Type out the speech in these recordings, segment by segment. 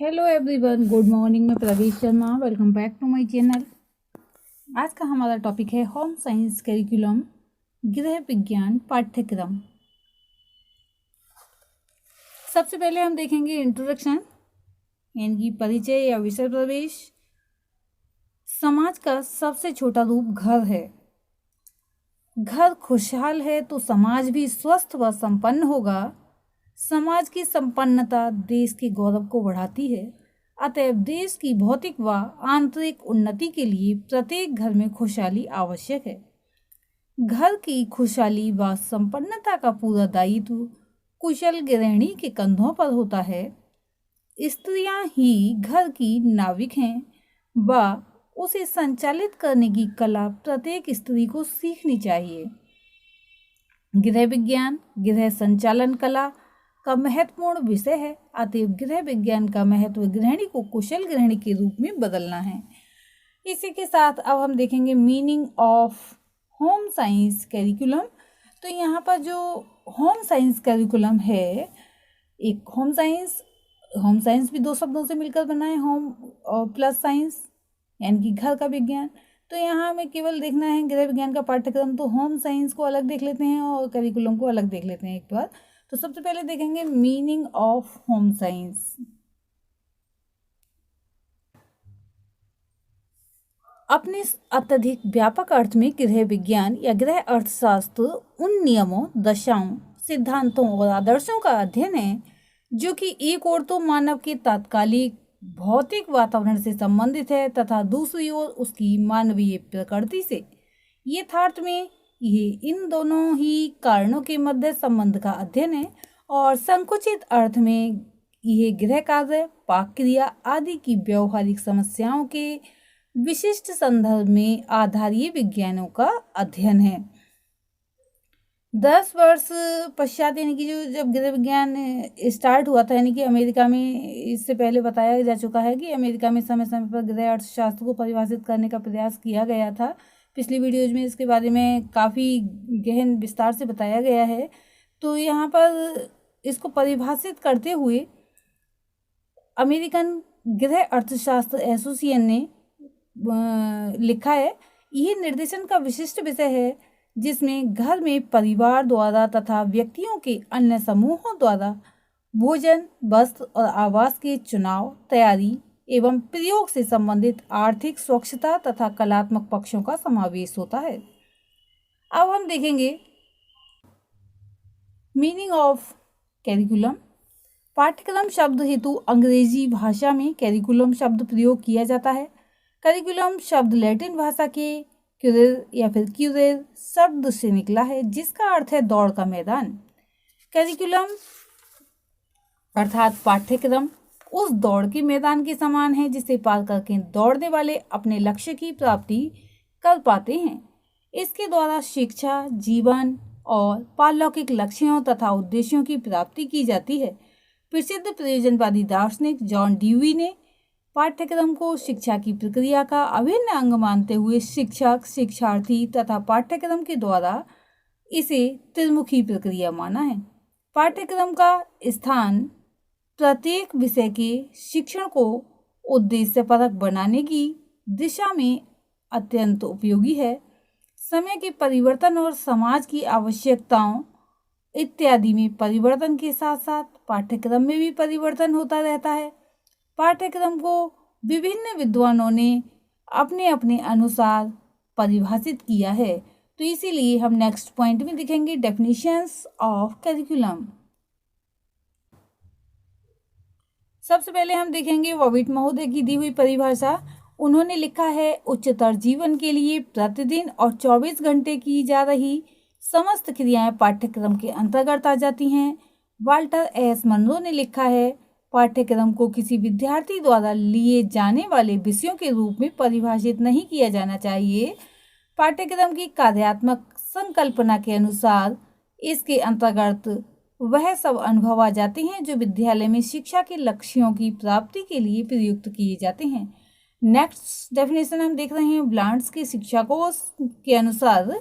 Hello everyone, good morning. मैं Pravesh Sharma, welcome back to my channel. आज का हमारा टॉपिक है होम साइंस करिकुलम, गृह विज्ञान पाठ्यक्रम। सबसे पहले हम देखेंगे इंट्रोडक्शन, यानी कि परिचय या विषय प्रवेश। समाज का सबसे छोटा रूप घर है। घर खुशहाल है तो समाज भी स्वस्थ व संपन्न होगा। समाज की संपन्नता देश के गौरव को बढ़ाती है। अतएव देश की भौतिक व आंतरिक उन्नति के लिए प्रत्येक घर में खुशहाली आवश्यक है। घर की खुशहाली व संपन्नता का पूरा दायित्व कुशल गृहिणी के कंधों पर होता है। स्त्रियां ही घर की नाविक हैं व उसे संचालित करने की कला प्रत्येक स्त्री को सीखनी चाहिए। गृह विज्ञान गृह संचालन कला का महत्वपूर्ण विषय है। अतएव गृह विज्ञान का महत्व गृहिणी को कुशल गृहिणी के रूप में बदलना है। इसी के साथ अब हम देखेंगे meaning of home science curriculum. तो यहाँ पर जो होम साइंस करिकुलम है, एक होम साइंस भी दो शब्दों से मिलकर बना है, होम और प्लस साइंस, यानी कि घर का विज्ञान। तो यहाँ हमें केवल देखना है गृह विज्ञान का पाठ्यक्रम। तो होम साइंस को अलग देख लेते हैं और करिकुलम को अलग देख लेते हैं एक बार। तो सबसे पहले देखेंगे मीनिंग ऑफ होम साइंस। अपने अत्यधिक व्यापक अर्थ में गृह विज्ञान या गृह अर्थशास्त्र उन नियमों, दशाओं, सिद्धांतों और आदर्शों का अध्ययन है जो कि एक ओर तो मानव के तात्कालिक भौतिक वातावरण से संबंधित है तथा दूसरी ओर उसकी मानवीय प्रकृति से। यथार्थ में ये इन दोनों ही कारणों के मध्य संबंध का अध्ययन है और संकुचित अर्थ में यह गृह कार्य, पाक क्रिया आदि की व्यवहारिक समस्याओं के विशिष्ट संदर्भ में आधारीय विज्ञानों का अध्ययन है। 10 वर्ष पश्चात, यानी कि जब गृह विज्ञान स्टार्ट हुआ था, यानी कि अमेरिका में, इससे पहले बताया जा चुका है कि अमेरिका में समय समय पर गृह अर्थशास्त्र को परिभाषित करने का प्रयास किया गया था। पिछली वीडियोज में इसके बारे में काफ़ी गहन विस्तार से बताया गया है। तो यहाँ पर इसको परिभाषित करते हुए अमेरिकन गृह अर्थशास्त्र एसोसिएशन ने लिखा है, यह निर्देशन का विशिष्ट विषय है जिसमें घर में परिवार द्वारा तथा व्यक्तियों के अन्य समूहों द्वारा भोजन, वस्त्र और आवास के चुनाव, तैयारी एवं प्रयोग से संबंधित आर्थिक स्वच्छता तथा कलात्मक पक्षों का समावेश होता है। अब हम देखेंगे मीनिंग ऑफ करिकुलम। पाठ्यक्रम शब्द हेतु अंग्रेजी भाषा में करिकुलम शब्द प्रयोग किया जाता है। करिकुलम शब्द लैटिन भाषा के क्यूरेर या फिर क्यूरेर शब्द से निकला है, जिसका अर्थ है दौड़ का मैदान। करिकुलम अर्थात पाठ्यक्रम उस दौड़ के मैदान के समान है जिसे पार करके दौड़ने वाले अपने लक्ष्य की प्राप्ति कर पाते हैं। इसके द्वारा शिक्षा, जीवन और पारलौकिक लक्ष्यों तथा उद्देश्यों की प्राप्ति की जाती है। प्रसिद्ध प्रयोजनवादी दार्शनिक जॉन ड्यूई ने पाठ्यक्रम को शिक्षा की प्रक्रिया का अभिन्न अंग मानते हुए शिक्षक, शिक्षार्थी तथा पाठ्यक्रम के द्वारा इसे त्रिमुखी प्रक्रिया माना है। पाठ्यक्रम का स्थान प्रत्येक विषय के शिक्षण को उद्देश्यपरक बनाने की दिशा में अत्यंत उपयोगी है। समय के परिवर्तन और समाज की आवश्यकताओं इत्यादि में परिवर्तन के साथ साथ पाठ्यक्रम में भी परिवर्तन होता रहता है। पाठ्यक्रम को विभिन्न विद्वानों ने अपने अपने अनुसार परिभाषित किया है। तो इसीलिए हम नेक्स्ट पॉइंट में देखेंगे डेफिनेशंस ऑफ करिकुलम। सबसे पहले हम देखेंगे वॉविट महोदय की दी हुई परिभाषा। उन्होंने लिखा है, उच्चतर जीवन के लिए प्रतिदिन और 24 घंटे की जा रही समस्त क्रियाएं पाठ्यक्रम के अंतर्गत आ जाती हैं। वाल्टर एस मनरो ने लिखा है, पाठ्यक्रम को किसी विद्यार्थी द्वारा लिए जाने वाले विषयों के रूप में परिभाषित नहीं किया जाना चाहिए। पाठ्यक्रम की कार्यात्मक संकल्पना के अनुसार इसके अंतर्गत वह सब अनुभव आ जाते हैं जो विद्यालय में शिक्षा के लक्ष्यों की प्राप्ति के लिए प्रयुक्त किए जाते हैं। नेक्स्ट डेफिनेशन हम देख रहे हैं ब्लांट्स के शिक्षा कोश के अनुसार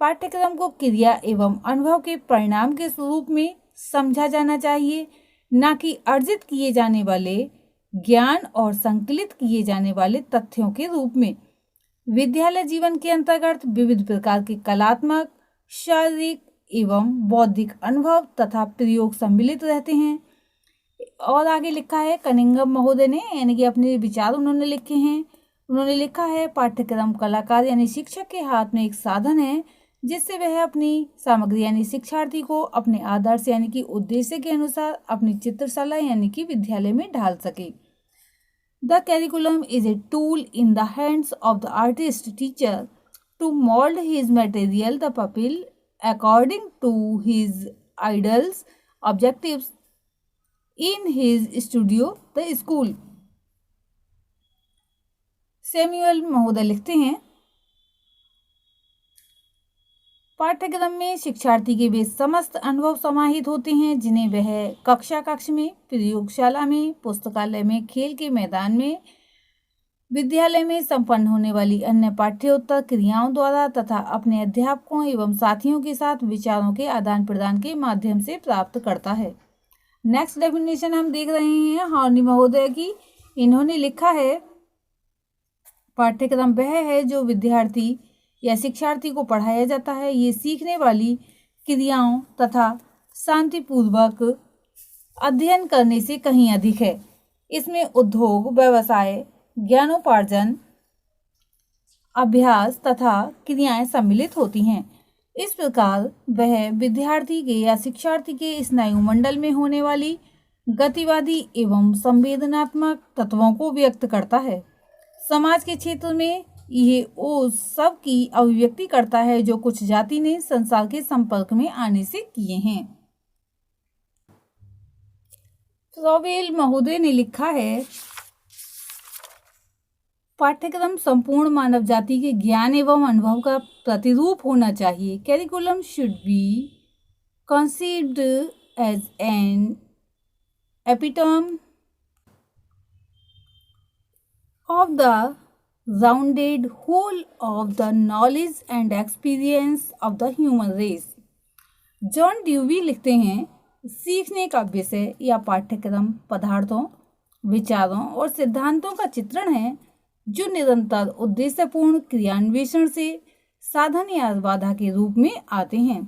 पाठ्यक्रम को क्रिया एवं अनुभव के परिणाम के स्वरूप में समझा जाना चाहिए, न कि अर्जित किए जाने वाले ज्ञान और संकलित किए जाने वाले तथ्यों के रूप में। विद्यालय जीवन के अंतर्गत विविध प्रकार के कलात्मक, शारीरिक एवं बौद्धिक अनुभव तथा प्रयोग सम्मिलित रहते हैं। और आगे लिखा है कनिंघम महोदय ने, यानी कि अपने विचार उन्होंने लिखे हैं। उन्होंने लिखा है पाठ्यक्रम कलाकार यानी शिक्षक के हाथ में एक साधन है जिससे वह अपनी सामग्री यानी शिक्षार्थी को अपने आदर्श यानी कि उद्देश्य के अनुसार अपनी चित्रशाला यानी कि विद्यालय में ढाल सके। The curriculum is a tool in the hands of the artist teacher to mould his material the pupil according to his ideals objectives in his studio the school. Samuel महोदय लिखते हैं पाठ्यक्रम में शिक्षार्थी के वे समस्त अनुभव समाहित होते हैं जिन्हें वह कक्ष में, प्रयोगशाला में, पुस्तकालय में, खेल के मैदान में, विद्यालय में संपन्न होने वाली अन्य पाठ्योत्तर क्रियाओं द्वारा तथा अपने अध्यापकों एवं साथियों के साथ विचारों के आदान प्रदान के माध्यम से प्राप्त करता है। नेक्स्ट डेफिनेशन हम देख रहे हैं हॉर्नी महोदय की। इन्होंने लिखा है पाठ्यक्रम वह है जो विद्यार्थी या शिक्षार्थी को पढ़ाया जाता है। ये सीखने वाली क्रियाओं तथा शांतिपूर्वक अध्ययन करने से कहीं अधिक है। इसमें उद्योग, व्यवसाय, ज्ञानोपार्जन, अभ्यास तथा क्रियाएं सम्मिलित होती हैं। इस प्रकार वह विद्यार्थी के या शिक्षार्थी के स्नायुमंडल में होने वाली गतिवादी एवं संवेदनात्मक तत्वों को व्यक्त करता है। समाज के क्षेत्र में यह वो सब की अभिव्यक्ति करता है जो कुछ जाति ने संसार के संपर्क में आने से किए हैं। फ्रॉवेल महोदय ने लिखा है पाठ्यक्रम संपूर्ण मानव जाति के ज्ञान एवं अनुभव का प्रतिरूप होना चाहिए। Curriculum should be conceived as an epitome of the rounded whole of the knowledge and experience of the human race। John dewy लिखते हैं सीखने का विषय या पाठ्यक्रम पदार्थों, विचारों और सिद्धांतों का चित्रण है जो निरंतर उद्देश्यपूर्ण क्रियान्वेषण से साधन या बाधा के रूप में आते हैं।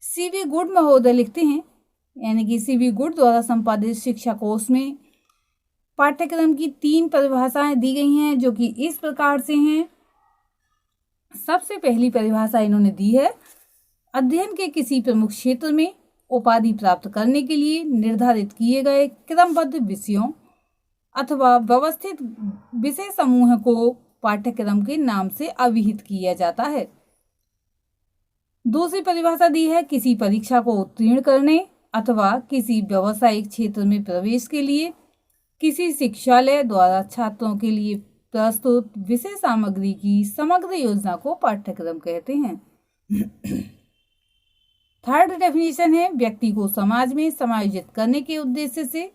सीवी गुड महोदय लिखते हैं, यानी कि सीवी गुड द्वारा संपादित शिक्षा कोश में पाठ्यक्रम की 3 परिभाषाएं दी गई हैं जो कि इस प्रकार से हैं। सबसे पहली परिभाषा इन्होंने दी है अध्ययन के किसी प्रमुख क्षेत्र में उपाधि प्राप्त करने के लिए निर्धारित किए गए क्रमबद्ध विषयों अथवा व्यवस्थित विषय समूह को पाठ्यक्रम के नाम से अभिहित किया जाता है। दूसरी परिभाषा दी है किसी परीक्षा को उत्तीर्ण करने अथवा किसी व्यावसायिक क्षेत्र में प्रवेश के लिए किसी शिक्षालय द्वारा छात्रों के लिए प्रस्तुत विषय सामग्री की समग्र योजना को पाठ्यक्रम कहते हैं। थर्ड डेफिनेशन है व्यक्ति को समाज में समायोजित करने के उद्देश्य से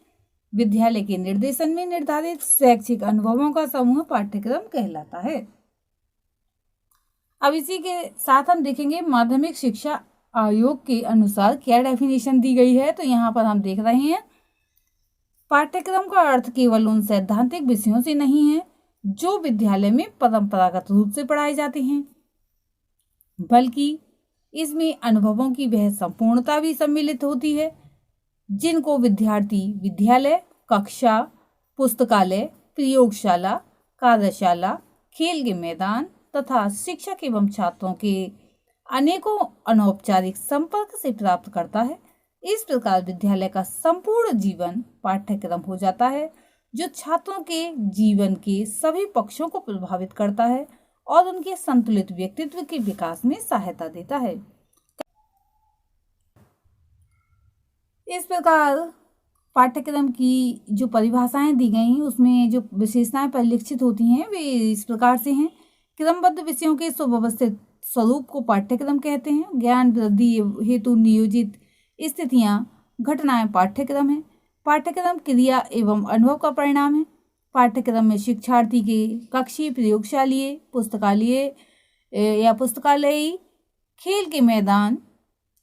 विद्यालय के निर्देशन में निर्धारित शैक्षिक अनुभवों का समूह पाठ्यक्रम कहलाता है। अब इसी के साथ हम देखेंगे माध्यमिक शिक्षा आयोग के अनुसार क्या डेफिनेशन दी गई है। तो यहाँ पर हम देख रहे हैं पाठ्यक्रम का अर्थ केवल उन सैद्धांतिक विषयों से नहीं है जो विद्यालय में परंपरागत रूप से पढ़ाए जाते हैं, बल्कि इसमें अनुभवों की वह संपूर्णता भी सम्मिलित होती है जिनको विद्यार्थी विद्यालय, कक्षा, पुस्तकालय, प्रयोगशाला, कार्यशाला, खेल के मैदान तथा शिक्षक एवं छात्रों के अनेकों अनौपचारिक संपर्क से प्राप्त करता है। इस प्रकार विद्यालय का संपूर्ण जीवन पाठ्यक्रम हो जाता है जो छात्रों के जीवन के सभी पक्षों को प्रभावित करता है और उनके संतुलित व्यक्तित्व के विकास में सहायता देता है। इस प्रकार पाठ्यक्रम की जो परिभाषाएं दी गई हैं उसमें जो विशेषताएं परिलक्षित होती हैं वे इस प्रकार से हैं। क्रमबद्ध विषयों के सुव्यवस्थित स्वरूप को पाठ्यक्रम कहते हैं। ज्ञान वृद्धि हेतु नियोजित स्थितियां, घटनाएं पाठ्यक्रम है। पाठ्यक्रम क्रिया एवं अनुभव का परिणाम है। पाठ्यक्रम में शिक्षार्थी के कक्षीय, प्रयोगशालीय, पुस्तकालयी, खेल के मैदान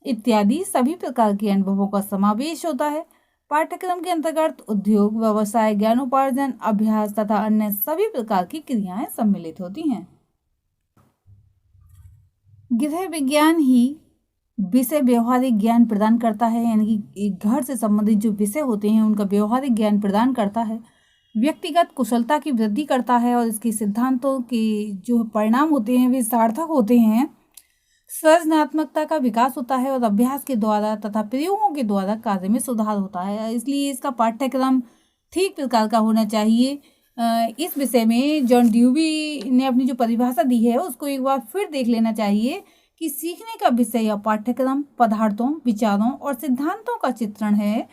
इत्यादि सभी प्रकार के अनुभवों का समावेश होता है। पाठ्यक्रम के अंतर्गत उद्योग, व्यवसाय, ज्ञानोपार्जन, अभ्यास तथा अन्य सभी प्रकार की क्रियाएं सम्मिलित होती हैं। गृह विज्ञान ही विषय व्यवहारिक ज्ञान प्रदान करता है, यानी कि घर से संबंधित जो विषय होते हैं उनका व्यवहारिक ज्ञान प्रदान करता है, व्यक्तिगत कुशलता की वृद्धि करता है और इसके सिद्धांतों के जो परिणाम होते हैं वे सार्थक होते हैं। सृजनात्मकता का विकास होता है और अभ्यास के द्वारा तथा प्रयोगों के द्वारा कार्य में सुधार होता है। इसलिए इसका पाठ्यक्रम ठीक प्रकार का होना चाहिए। इस विषय में जॉन ड्यूवी ने अपनी जो परिभाषा दी है उसको एक बार फिर देख लेना चाहिए कि सीखने का विषय या पाठ्यक्रम पदार्थों, विचारों और सिद्धांतों का चित्रण है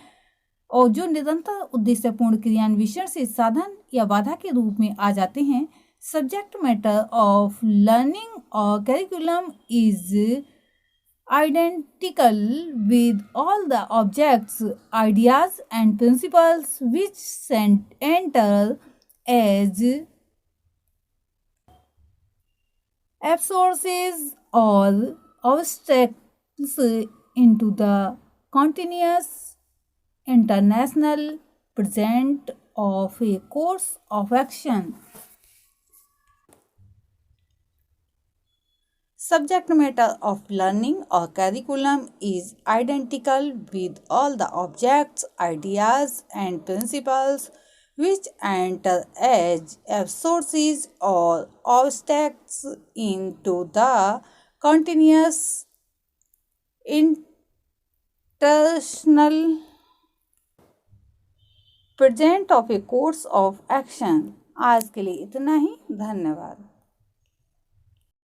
और जो निरंतर उद्देश्यपूर्ण क्रियान्वेषण से साधन या बाधा के रूप में आ जाते हैं। Subject matter of learning or curriculum is identical with all the objects, ideas and principles which enter as absources or obstacles into the continuous international present of a course of action. Subject matter of learning or curriculum is identical with all the objects, ideas, and principles which enter as sources or obstacles into the continuous international present of a course of action. आज के लिए इतना ही, धन्यवाद।